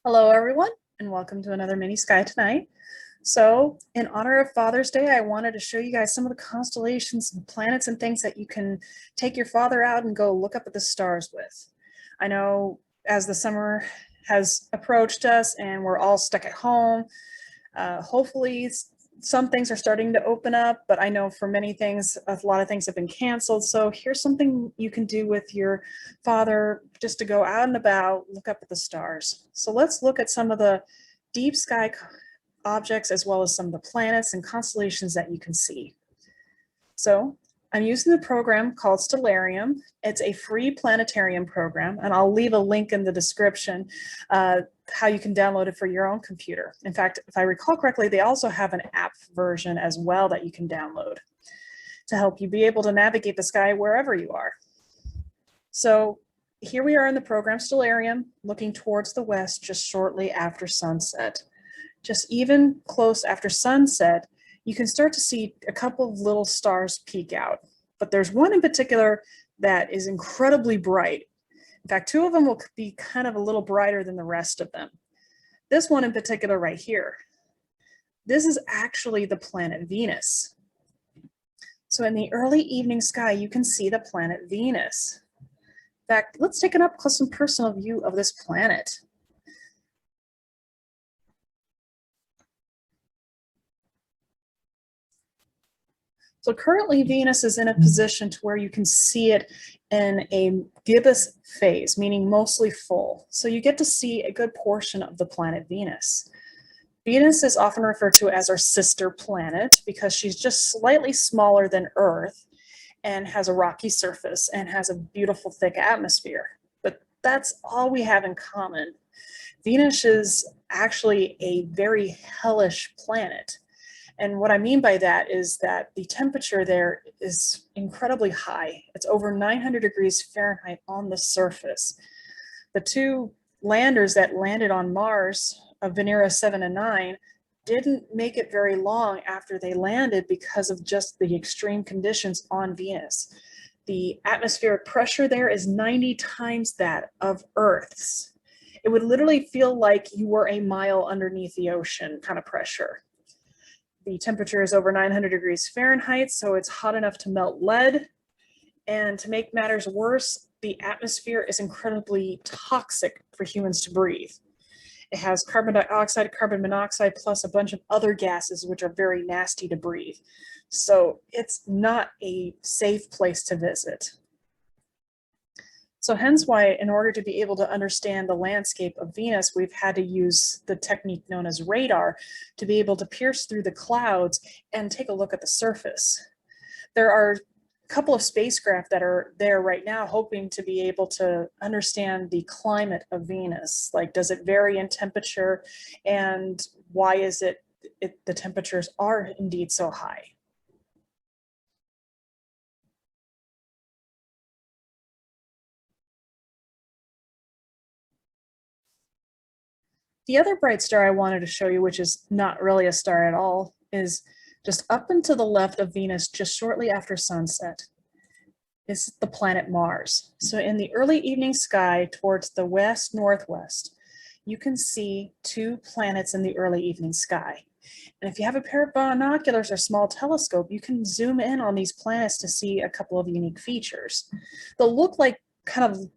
Hello, everyone, and welcome to another mini sky tonight. So, in honor of Father's Day, I wanted to show you guys some of the constellations and planets and things that you can take your father out and go look up at the stars with. I know as the summer has approached us and we're all stuck at home, hopefully some things are starting to open up, but I know for many things, a lot of things have been canceled. So here's something you can do with your father just to go out and about, look up at the stars. So let's look at some of the deep sky objects as well as some of the planets and constellations that you can see. So I'm using the program called Stellarium. It's a free planetarium program, and I'll leave a link in the description how you can download it for your own computer. In fact, if I recall correctly, they also have an app version as well that you can download to help you be able to navigate the sky wherever you are. So here we are in the program Stellarium, looking towards the west just shortly after sunset. Just even close after sunset, you can start to see a couple of little stars peek out. But there's one in particular that is incredibly bright. In fact, two of them will be kind of a little brighter than the rest of them. This one in particular right here, this is actually the planet Venus. So in the early evening sky, you can see the planet Venus. In fact, let's take an up close and personal view of this planet. So currently Venus is in a position to where you can see it in a gibbous phase, meaning mostly full. So you get to see a good portion of the planet Venus. Venus is often referred to as our sister planet because she's just slightly smaller than Earth and has a rocky surface and has a beautiful thick atmosphere. But that's all we have in common. Venus is actually a very hellish planet. And what I mean by that is that the temperature there is incredibly high. It's over 900 degrees Fahrenheit on the surface. The two landers that landed on Mars, Venera 7 and 9, didn't make it very long after they landed because of just the extreme conditions on Venus. The atmospheric pressure there is 90 times that of Earth's. It would literally feel like you were a mile underneath the ocean kind of pressure. The temperature is over 900 degrees Fahrenheit, so it's hot enough to melt lead. And to make matters worse, the atmosphere is incredibly toxic for humans to breathe. It has carbon dioxide, carbon monoxide, plus a bunch of other gases which are very nasty to breathe. So it's not a safe place to visit. So hence why, in order to be able to understand the landscape of Venus, we've had to use the technique known as radar to be able to pierce through the clouds and take a look at the surface. There are a couple of spacecraft that are there right now hoping to be able to understand the climate of Venus. Like, does it vary in temperature, and why is it the temperatures are indeed so high? The other bright star I wanted to show you, which is not really a star at all, is just up and to the left of Venus, just shortly after sunset, is the planet Mars. So in the early evening sky towards the west-northwest, you can see two planets in the early evening sky. And if you have a pair of binoculars or small telescope, you can zoom in on these planets to see a couple of unique features. They'll look like kind of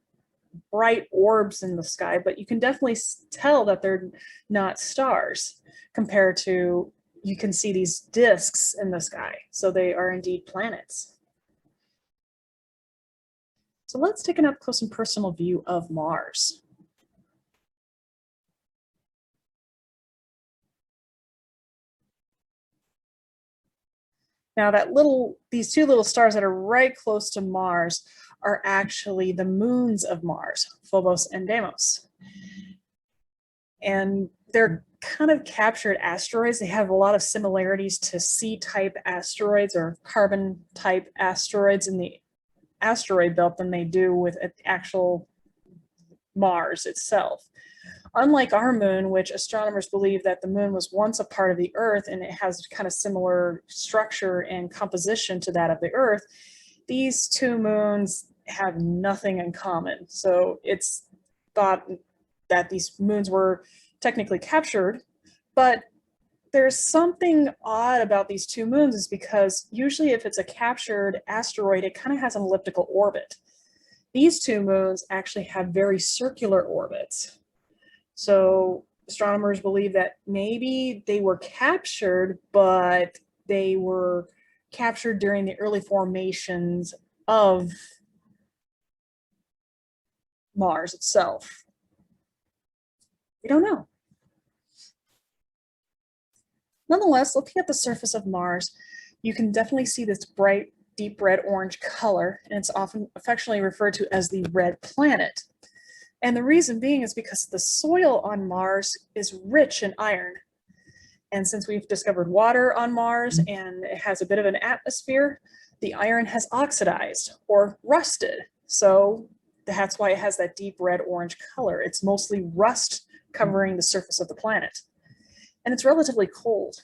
bright orbs in the sky, but you can definitely tell that they're not stars compared to, you can see these disks in the sky. So they are indeed planets. So let's take an up close and personal view of Mars. Now these two little stars that are right close to Mars are actually the moons of Mars, Phobos and Deimos. And they're kind of captured asteroids. They have a lot of similarities to C-type asteroids or carbon-type asteroids in the asteroid belt than they do with actual Mars itself. Unlike our moon, which astronomers believe that the moon was once a part of the Earth and it has kind of similar structure and composition to that of the Earth, these two moons have nothing in common. So it's thought that these moons were technically captured, but there's something odd about these two moons is because usually if it's a captured asteroid, it kind of has an elliptical orbit. These two moons actually have very circular orbits. So astronomers believe that maybe they were captured, but they were captured during the early formations of Mars itself. We don't know. Nonetheless, looking at the surface of Mars, you can definitely see this bright, deep red orange color, and it's often affectionately referred to as the red planet. And the reason being is because the soil on Mars is rich in iron. And since we've discovered water on Mars and it has a bit of an atmosphere, the iron has oxidized or rusted. So that's why it has that deep red orange color. It's mostly rust covering the surface of the planet. And it's relatively cold.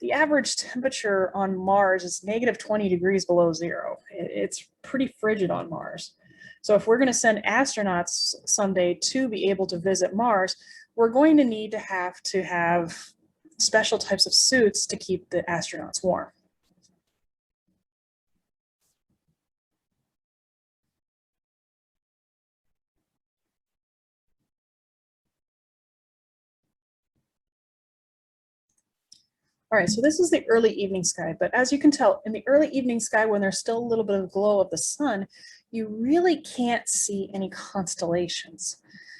The average temperature on Mars is negative 20 degrees below zero. It's pretty frigid on Mars. So if we're going to send astronauts someday to be able to visit Mars, we're going to need to have special types of suits to keep the astronauts warm. All right, so this is the early evening sky, but as you can tell, in the early evening sky, when there's still a little bit of glow of the sun, you really can't see any constellations.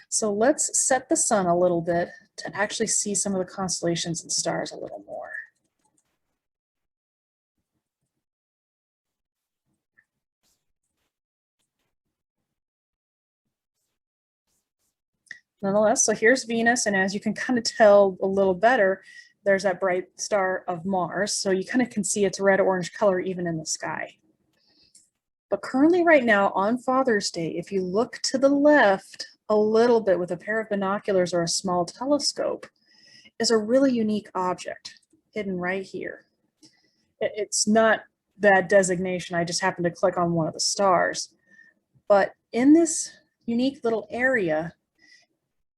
So let's set the sun a little bit to actually see some of the constellations and stars a little more. Nonetheless, so here's Venus, and as you can kind of tell a little better, there's that bright star of Mars. So you kind of can see its red-orange color even in the sky. But currently right now on Father's Day, if you look to the left a little bit with a pair of binoculars or a small telescope, is a really unique object hidden right here. It's not that designation. I just happened to click on one of the stars. But in this unique little area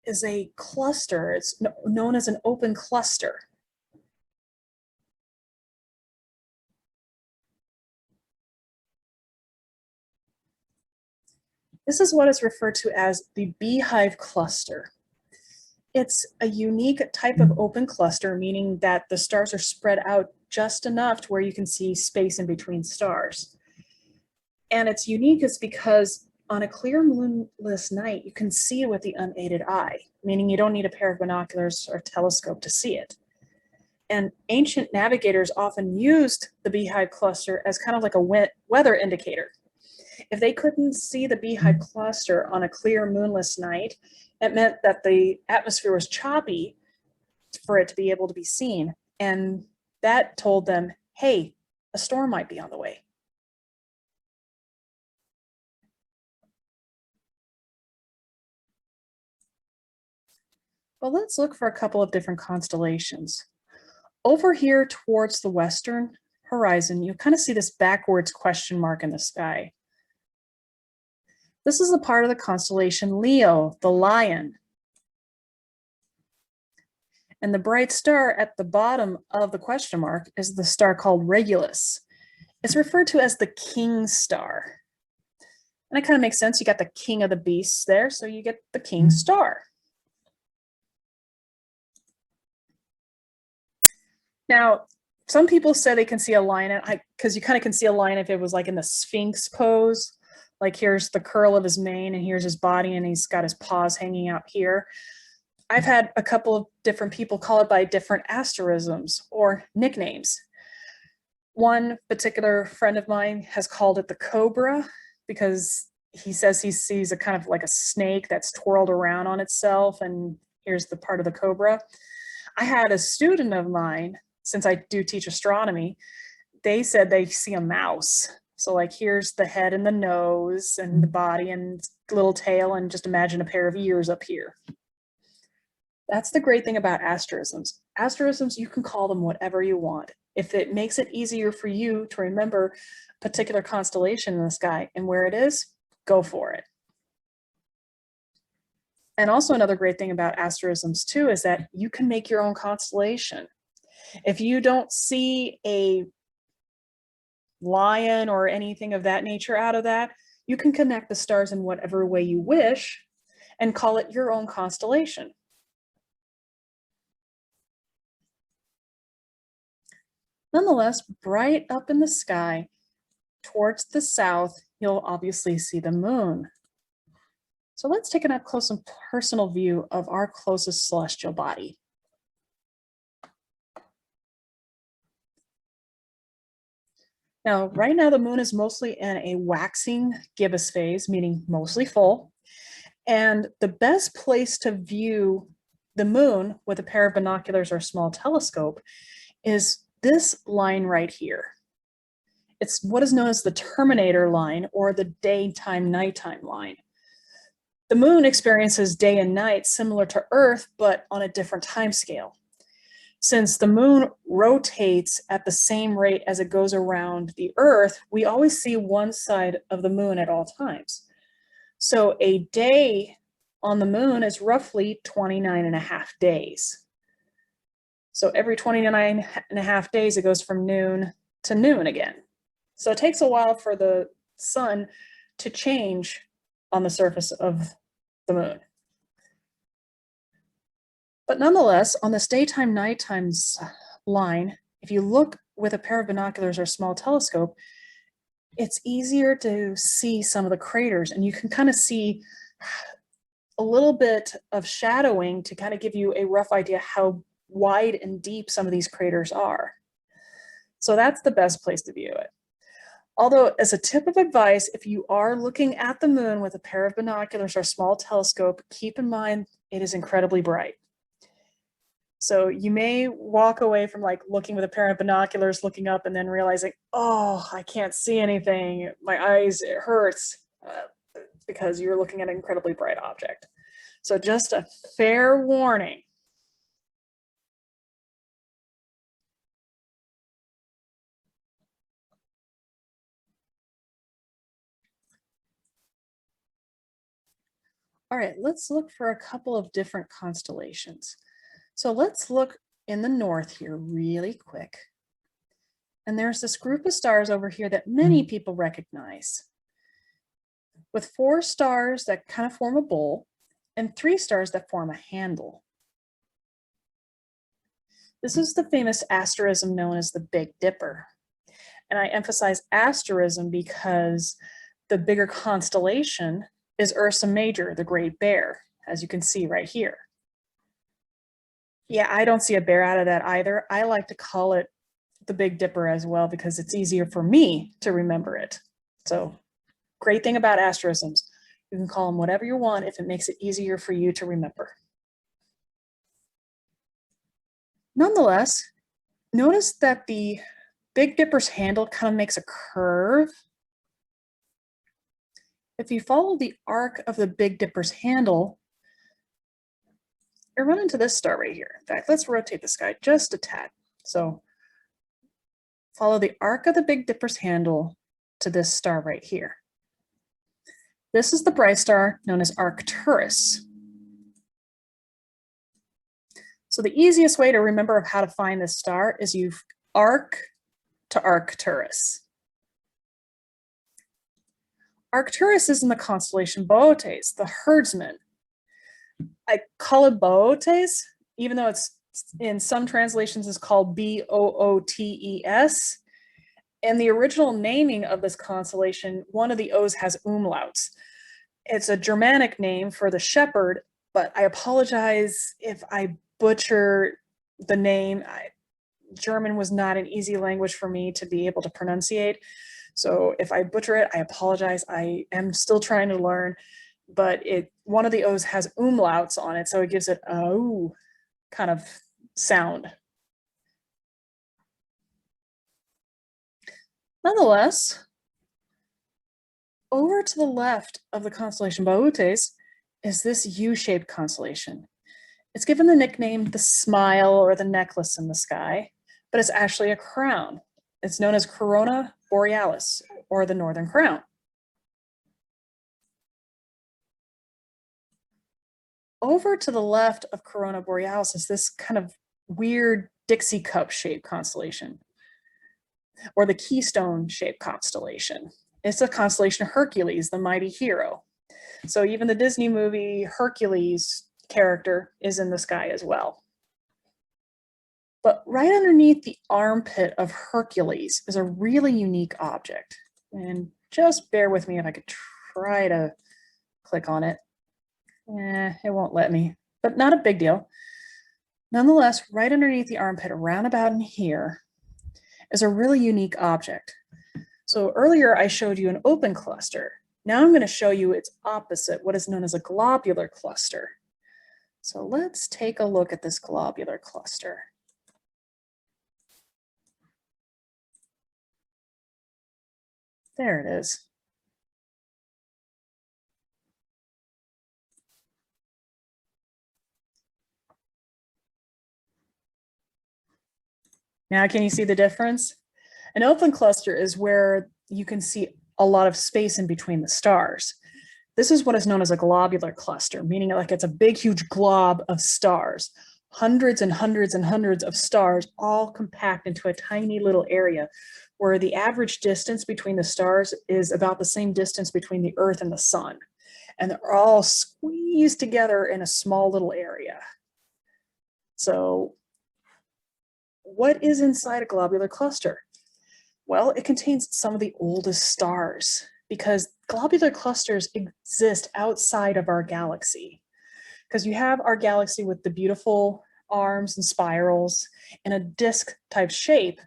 is a cluster. It's known as an open cluster. This is what is referred to as the Beehive Cluster. It's a unique type of open cluster, meaning that the stars are spread out just enough to where you can see space in between stars. And it's unique is because on a clear moonless night, you can see it with the unaided eye, meaning you don't need a pair of binoculars or telescope to see it. And ancient navigators often used the Beehive Cluster as kind of like a weather indicator. If they couldn't see the Beehive Cluster on a clear moonless night, it meant that the atmosphere was choppy for it to be able to be seen. And that told them, hey, a storm might be on the way. Well, let's look for a couple of different constellations. Over here towards the western horizon, you kind of see this backwards question mark in the sky. This is a part of the constellation Leo, the lion. And the bright star at the bottom of the question mark is the star called Regulus. It's referred to as the king star. And it kind of makes sense. You got the king of the beasts there, so you get the king star. Now, some people say they can see a lion, because you kind of can see a lion if it was like in the Sphinx pose. Like here's the curl of his mane and here's his body and he's got his paws hanging out here. I've had a couple of different people call it by different asterisms or nicknames. One particular friend of mine has called it the cobra because he says he sees a kind of like a snake that's twirled around on itself, and here's the part of the cobra. I had a student of mine, since I do teach astronomy, they said they see a mouse. So like here's the head and the nose and the body and little tail, and just imagine a pair of ears up here. That's the great thing about asterisms. Asterisms, you can call them whatever you want. If it makes it easier for you to remember a particular constellation in the sky and where it is, go for it. And also another great thing about asterisms too is that you can make your own constellation. If you don't see a lion or anything of that nature out of that, you can connect the stars in whatever way you wish and call it your own constellation. Nonetheless, bright up in the sky towards the south, you'll obviously see the moon. So let's take an up close and personal view of our closest celestial body. Now, right now, the moon is mostly in a waxing gibbous phase, meaning mostly full. And the best place to view the moon with a pair of binoculars or small telescope is this line right here. It's what is known as the terminator line or the daytime nighttime line. The moon experiences day and night similar to Earth, but on a different time scale. Since the moon rotates at the same rate as it goes around the Earth, we always see one side of the moon at all times. So a day on the moon is roughly 29 and a half days. So every 29 and a half days, it goes from noon to noon again. So it takes a while for the sun to change on the surface of the moon. But nonetheless, on this daytime nighttime line, if you look with a pair of binoculars or small telescope, it's easier to see some of the craters, and you can kind of see a little bit of shadowing to kind of give you a rough idea how wide and deep some of these craters are. So that's the best place to view it. Although, as a tip of advice, if you are looking at the moon with a pair of binoculars or small telescope, keep in mind it is incredibly bright. So you may walk away from like looking with a pair of binoculars, looking up and then realizing, oh, I can't see anything. My eyes, it hurts because you're looking at an incredibly bright object. So just a fair warning. All right, let's look for a couple of different constellations. So let's look in the north here really quick. And there's this group of stars over here that many people recognize, with 4 stars that kind of form a bowl and 3 stars that form a handle. This is the famous asterism known as the Big Dipper. And I emphasize asterism because the bigger constellation is Ursa Major, the Great Bear, as you can see right here. Yeah, I don't see a bear out of that either. I like to call it the Big Dipper as well because it's easier for me to remember it. So great thing about asterisms, you can call them whatever you want if it makes it easier for you to remember. Nonetheless, notice that the Big Dipper's handle kind of makes a curve. If you follow the arc of the Big Dipper's handle, you run into this star right here. In fact, let's rotate this guy just a tad. So follow the arc of the Big Dipper's handle to this star right here. This is the bright star known as Arcturus. So the easiest way to remember how to find this star is you arc to Arcturus. Arcturus is in the constellation Bootes, the herdsman. I call it Bootes, even though it's in some translations is called Bootes. And the original naming of this constellation, one of the O's has umlauts. It's a Germanic name for the shepherd, but I apologize if I butcher the name. German was not an easy language for me to be able to pronunciate. So if I butcher it, I apologize. I am still trying to learn, but one of the O's has umlauts on it, so it gives it a ooh kind of sound. Nonetheless, over to the left of the constellation Bootes is this U-shaped constellation. It's given the nickname the smile or the necklace in the sky, but it's actually a crown. It's known as Corona Borealis, or the Northern Crown. over to the left of Corona Borealis is this kind of weird Dixie cup shaped constellation, or the keystone shaped constellation. It's the constellation of Hercules, the mighty hero. So even the Disney movie Hercules character is in the sky as well. But right underneath the armpit of Hercules is a really unique object. And just bear with me if I could try to click on it. It won't let me, but not a big deal. Nonetheless, right underneath the armpit, around about in here, is a really unique object. So earlier I showed you an open cluster. Now I'm going to show you its opposite, what is known as a globular cluster. So let's take a look at this globular cluster. There it is. Now, can you see the difference? An open cluster is where you can see a lot of space in between the stars. This is what is known as a globular cluster, meaning like it's a big, huge glob of stars, hundreds and hundreds and hundreds of stars, all compact into a tiny little area where the average distance between the stars is about the same distance between the Earth and the sun. And they're all squeezed together in a small little area. So what is inside a globular cluster? Well, it contains some of the oldest stars because globular clusters exist outside of our galaxy. Because you have our galaxy with the beautiful arms and spirals in a disc type shape,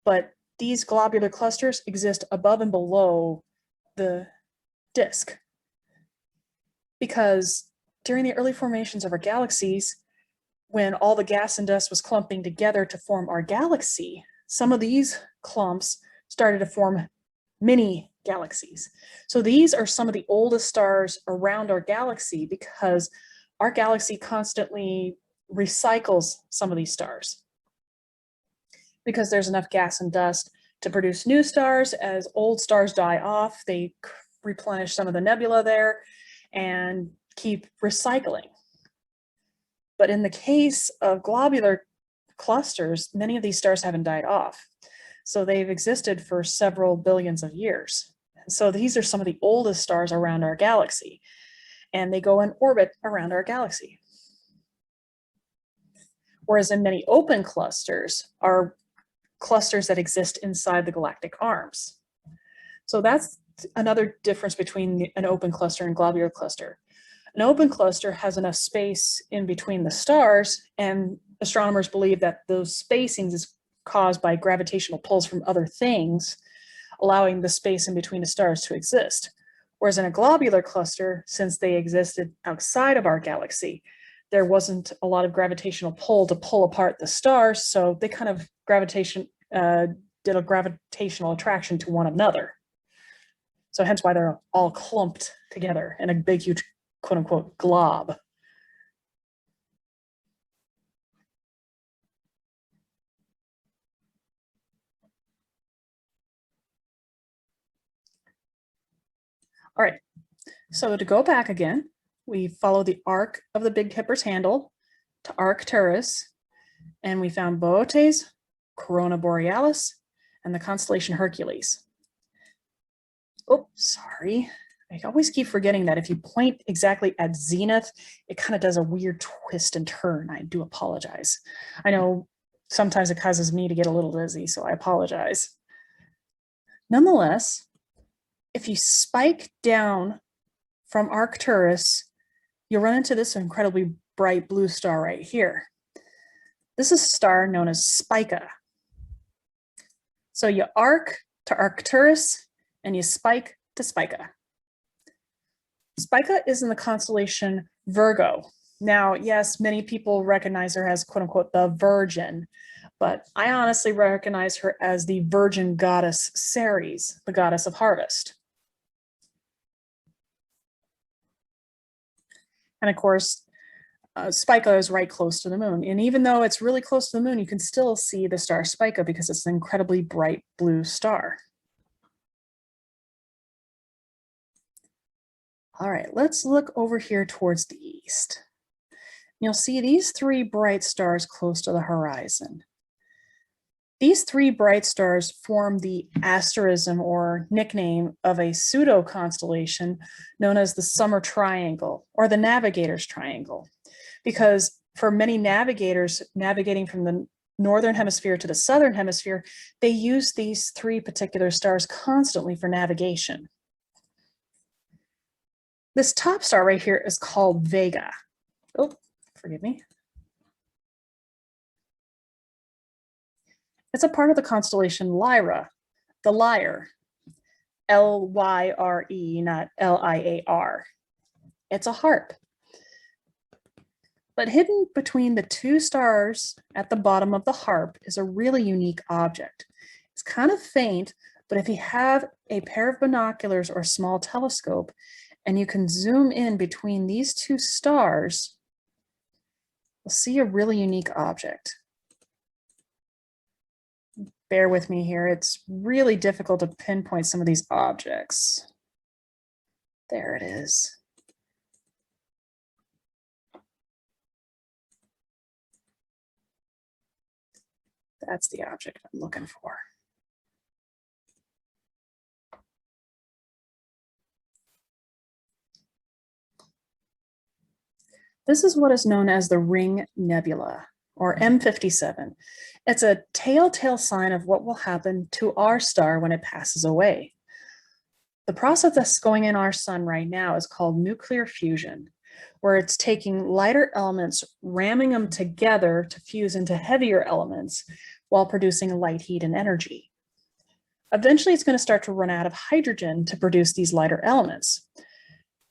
but these globular clusters exist above and below the disc. Because during the early formations of our galaxies, when all the gas and dust was clumping together to form our galaxy, some of these clumps started to form mini galaxies. So these are some of the oldest stars around our galaxy because our galaxy constantly recycles some of these stars. Because there's enough gas and dust to produce new stars. As old stars die off, they replenish some of the nebula there and keep recycling. But in the case of globular clusters, many of these stars haven't died off. So they've existed for several billions of years. So these are some of the oldest stars around our galaxy, and they go in orbit around our galaxy. Whereas in many open clusters are clusters that exist inside the galactic arms. So that's another difference between an open cluster and globular cluster. An open cluster has enough space in between the stars, and astronomers believe that those spacings is caused by gravitational pulls from other things, allowing the space in between the stars to exist. Whereas in a globular cluster, since they existed outside of our galaxy, there wasn't a lot of gravitational pull to pull apart the stars, so they kind of did a gravitational attraction to one another. So hence why they're all clumped together in a big, huge, quote unquote, glob. All right, so to go back again, we follow the arc of the Big Dipper's handle to Arcturus, and we found Boötes, Corona Borealis, and the constellation Hercules. Oh, sorry. I always keep forgetting that if you point exactly at zenith, it kind of does a weird twist and turn. I do apologize. I know sometimes it causes me to get a little dizzy, so I apologize. Nonetheless, if you spike down from Arcturus, you'll run into this incredibly bright blue star right here. This is a star known as Spica. So you arc to Arcturus and you spike to Spica. Spica is in the constellation Virgo. Now, yes, many people recognize her as quote unquote the Virgin, but I honestly recognize her as the virgin goddess Ceres, the goddess of harvest. And of course, Spica is right close to the moon. And even though it's really close to the moon, you can still see the star Spica because it's an incredibly bright blue star. All right, let's look over here towards the east. You'll see these three bright stars close to the horizon. These three bright stars form the asterism or nickname of a pseudo constellation known as the Summer Triangle or the Navigator's Triangle, because for many navigators navigating from the northern hemisphere to the southern hemisphere, they use these three particular stars constantly for navigation. This top star right here is called Vega. Oh, forgive me. It's a part of the constellation Lyra, the lyre, L-Y-R-E, not L-I-A-R. It's a harp. But hidden between the two stars at the bottom of the harp is a really unique object. It's kind of faint, but if you have a pair of binoculars or a small telescope and you can zoom in between these two stars, you'll see a really unique object. Bear with me here. It's really difficult to pinpoint some of these objects. There it is. That's the object I'm looking for. This is what is known as the Ring Nebula, or M57. It's a telltale sign of what will happen to our star when it passes away. The process that's going in our sun right now is called nuclear fusion, where it's taking lighter elements, ramming them together to fuse into heavier elements while producing light, heat, and energy. Eventually, it's going to start to run out of hydrogen to produce these lighter elements.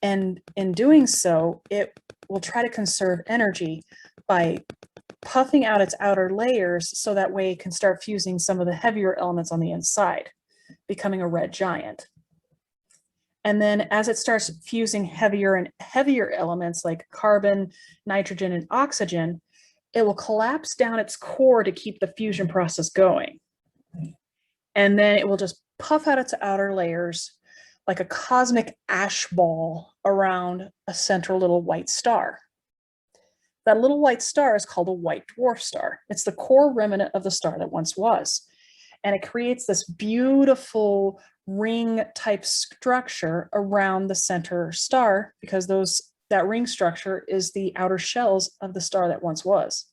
And in doing so, it will try to conserve energy by puffing out its outer layers so that way it can start fusing some of the heavier elements on the inside, becoming a red giant. And then as it starts fusing heavier and heavier elements like carbon, nitrogen, and oxygen, it will collapse down its core to keep the fusion process going. And then it will just puff out its outer layers like a cosmic ash ball around a central little white star. That little white star is called a white dwarf star. It's the core remnant of the star that once was. And it creates this beautiful ring type structure around the center star because that ring structure is the outer shells of the star that once was.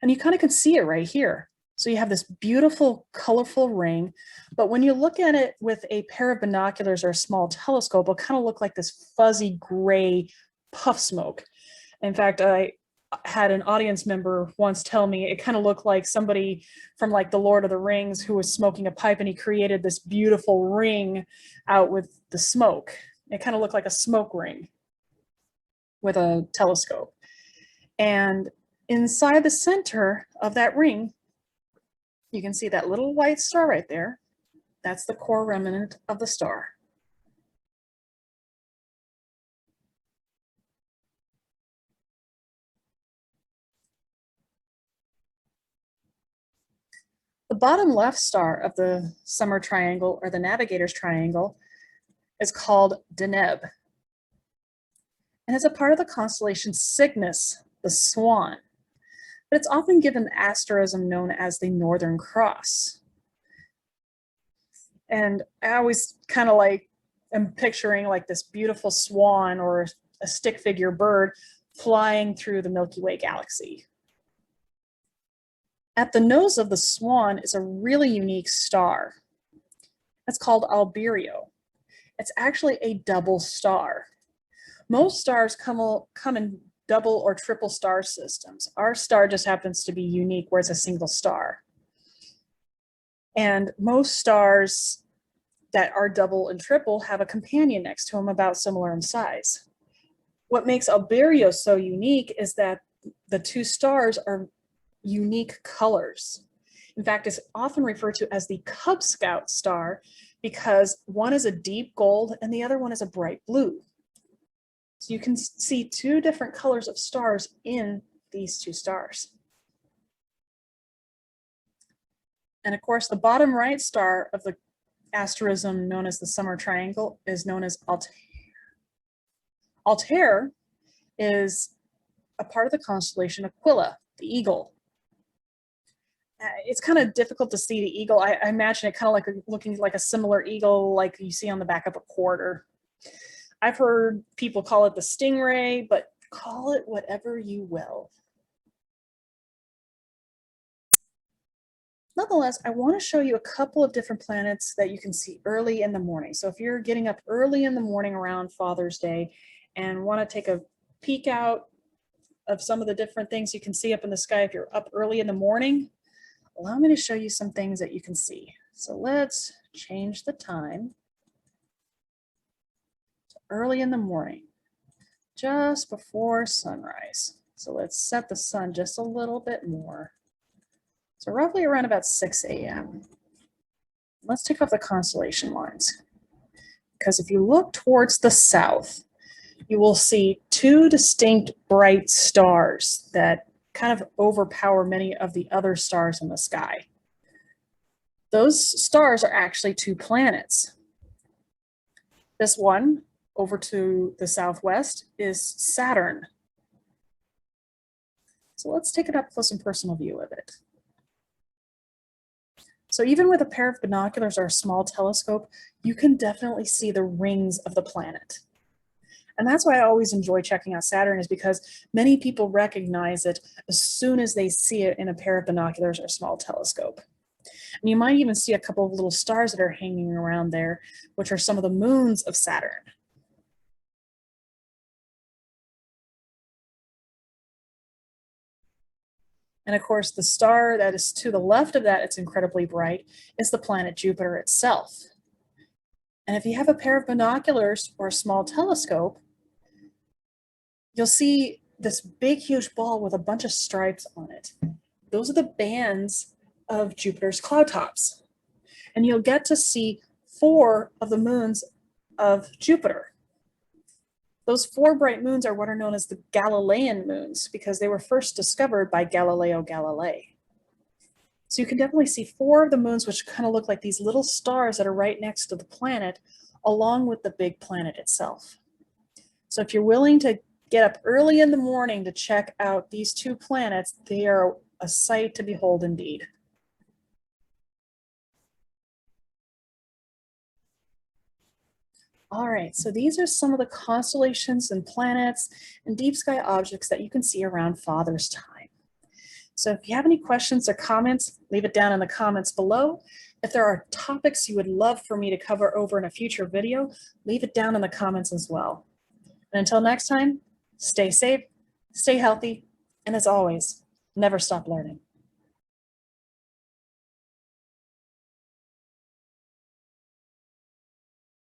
And you kind of can see it right here. So you have this beautiful, colorful ring, but when you look at it with a pair of binoculars or a small telescope, it'll kind of look like this fuzzy gray puff smoke. In fact, I had an audience member once tell me it kind of looked like somebody from like the Lord of the Rings who was smoking a pipe and he created this beautiful ring out with the smoke. It kind of looked like a smoke ring with a telescope. And inside the center of that ring, you can see that little white star right there. That's the core remnant of the star. The bottom left star of the Summer Triangle or the Navigator's Triangle is called Deneb. And it's a part of the constellation Cygnus, the Swan. But it's often given the asterism known as the Northern Cross. And I always kind of like am picturing like this beautiful swan or a stick figure bird flying through the Milky Way galaxy. At the nose of the swan is a really unique star. It's called Alberio. It's actually a double star. Most stars come in double or triple star systems. Our star just happens to be unique where it's a single star. And most stars that are double and triple have a companion next to them about similar in size. What makes Alberio so unique is that the two stars are unique colors. In fact, it's often referred to as the Cub Scout star because one is a deep gold and the other one is a bright blue. So you can see two different colors of stars in these two stars. And of course, the bottom right star of the asterism known as the Summer Triangle is known as Altair. Altair is a part of the constellation Aquila, the eagle. It's kind of difficult to see the eagle. I imagine it kind of like looking like a similar eagle like you see on the back of a quarter. I've heard people call it the stingray, but call it whatever you will. Nonetheless, I want to show you a couple of different planets that you can see early in the morning. So if you're getting up early in the morning around Father's Day and want to take a peek out of some of the different things you can see up in the sky if you're up early in the morning, allow me to show you some things that you can see. So let's change the time to early in the morning, just before sunrise. So let's set the sun just a little bit more. So roughly around about 6 a.m. Let's take off the constellation lines, because if you look towards the south, you will see two distinct bright stars that kind of overpower many of the other stars in the sky. Those stars are actually two planets. This one over to the southwest is Saturn. So let's take an up close and personal view of it. So even with a pair of binoculars or a small telescope, you can definitely see the rings of the planet. And that's why I always enjoy checking out Saturn, is because many people recognize it as soon as they see it in a pair of binoculars or a small telescope. And you might even see a couple of little stars that are hanging around there, which are some of the moons of Saturn. And of course, the star that is to the left of that, it's incredibly bright, is the planet Jupiter itself. And if you have a pair of binoculars or a small telescope, you'll see this big, huge ball with a bunch of stripes on it. Those are the bands of Jupiter's cloud tops. And you'll get to see 4 of the moons of Jupiter. Those 4 bright moons are what are known as the Galilean moons, because they were first discovered by Galileo Galilei. So you can definitely see 4 of the moons, which kind of look like these little stars that are right next to the planet, along with the big planet itself. So if you're willing to get up early in the morning to check out these 2 planets, they are a sight to behold indeed. All right, so these are some of the constellations and planets and deep sky objects that you can see around Father's Time. So if you have any questions or comments, leave it down in the comments below. If there are topics you would love for me to cover over in a future video, leave it down in the comments as well. And until next time, stay safe, stay healthy, and as always, never stop learning.